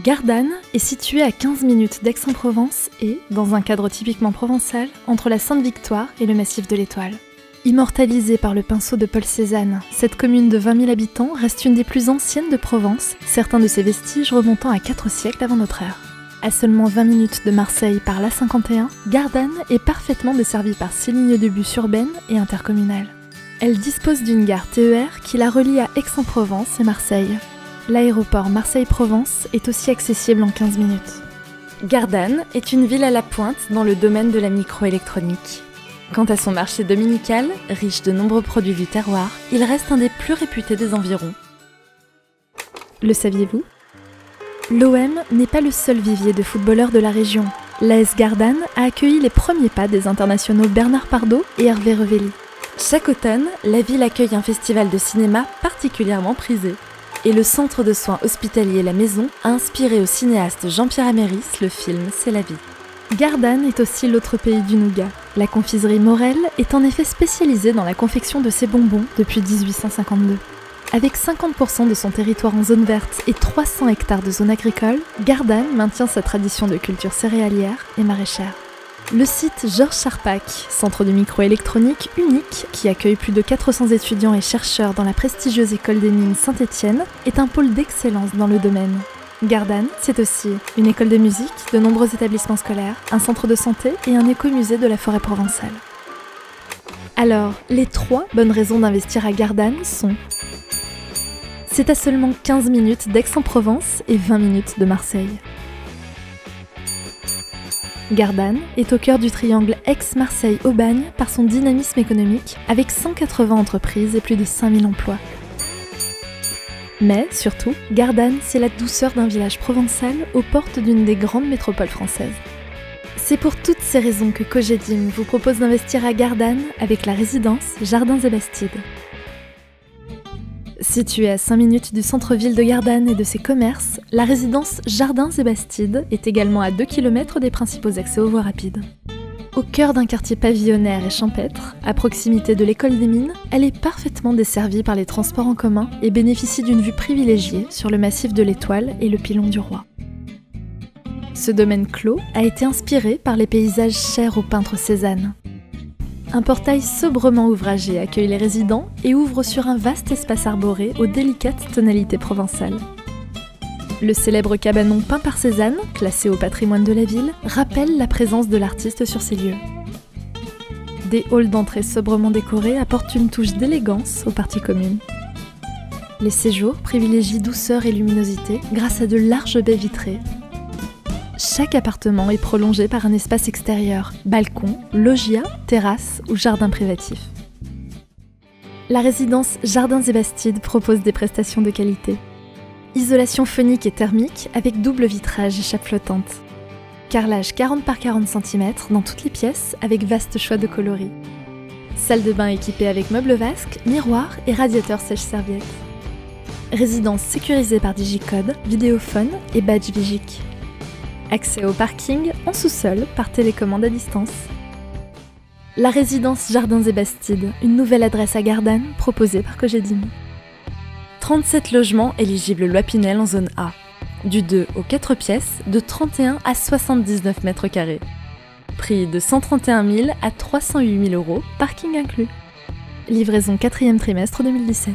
Gardanne est située à 15 minutes d'Aix-en-Provence et, dans un cadre typiquement provençal, entre la Sainte-Victoire et le massif de l'Étoile. Immortalisée par le pinceau de Paul Cézanne, cette commune de 20 000 habitants reste une des plus anciennes de Provence, certains de ses vestiges remontant à 4 siècles avant notre ère. À seulement 20 minutes de Marseille par l'A51, Gardanne est parfaitement desservie par 6 lignes de bus urbaines et intercommunales. Elle dispose d'une gare TER qui la relie à Aix-en-Provence et Marseille. L'aéroport Marseille-Provence est aussi accessible en 15 minutes. Gardanne est une ville à la pointe dans le domaine de la microélectronique. Quant à son marché dominical, riche de nombreux produits du terroir, il reste un des plus réputés des environs. Le saviez-vous ? L'OM n'est pas le seul vivier de footballeurs de la région. L'AS Gardanne a accueilli les premiers pas des internationaux Bernard Pardoe et Hervé Revelli. Chaque automne, la ville accueille un festival de cinéma particulièrement prisé. Et le centre de soins hospitalier La Maison a inspiré au cinéaste Jean-Pierre Améris le film C'est la vie. Gardanne est aussi l'autre pays du nougat. La confiserie Morel est en effet spécialisée dans la confection de ces bonbons depuis 1852. Avec 50% de son territoire en zone verte et 300 hectares de zone agricole, Gardanne maintient sa tradition de culture céréalière et maraîchère. Le site Georges Charpak, centre de microélectronique unique qui accueille plus de 400 étudiants et chercheurs dans la prestigieuse école des mines Saint-Étienne, est un pôle d'excellence dans le domaine. Gardanne, c'est aussi une école de musique, de nombreux établissements scolaires, un centre de santé et un écomusée de la forêt provençale. Alors, les 3 bonnes raisons d'investir à Gardanne sont: c'est à seulement 15 minutes d'Aix-en-Provence et 20 minutes de Marseille. Gardanne est au cœur du triangle Aix-Marseille-Aubagne par son dynamisme économique, avec 180 entreprises et plus de 5000 emplois. Mais, surtout, Gardanne, c'est la douceur d'un village provençal aux portes d'une des grandes métropoles françaises. C'est pour toutes ces raisons que Cogedim vous propose d'investir à Gardanne avec la résidence Jardins et Bastides. Située à 5 minutes du centre-ville de Gardanne et de ses commerces, la résidence Jardins et Bastides est également à 2 km des principaux accès aux voies rapides. Au cœur d'un quartier pavillonnaire et champêtre, à proximité de l'école des mines, elle est parfaitement desservie par les transports en commun et bénéficie d'une vue privilégiée sur le massif de l'Étoile et le Pilon du Roi. Ce domaine clos a été inspiré par les paysages chers au peintre Cézanne. Un portail sobrement ouvragé accueille les résidents et ouvre sur un vaste espace arboré aux délicates tonalités provençales. Le célèbre cabanon peint par Cézanne, classé au patrimoine de la ville, rappelle la présence de l'artiste sur ces lieux. Des halls d'entrée sobrement décorés apportent une touche d'élégance aux parties communes. Les séjours privilégient douceur et luminosité grâce à de larges baies vitrées. Chaque appartement est prolongé par un espace extérieur, balcon, loggia, terrasse ou jardin privatif. La résidence Jardins et Bastides propose des prestations de qualité. Isolation phonique et thermique avec double vitrage et chape flottante. Carrelage 40 par 40 cm dans toutes les pièces avec vaste choix de coloris. Salle de bain équipée avec meubles vasques, miroirs et radiateurs sèche-serviettes. Résidence sécurisée par digicode, vidéophone et badge Vigic. Accès au parking en sous-sol par télécommande à distance. La résidence Jardins et Bastides, une nouvelle adresse à Gardanne proposée par Cogedim. 37 logements éligibles loi Pinel en zone A. Du 2 aux 4 pièces, de 31 à 79 mètres carrés. Prix de 131 000 à 308 000 €, parking inclus. Livraison 4e trimestre 2017.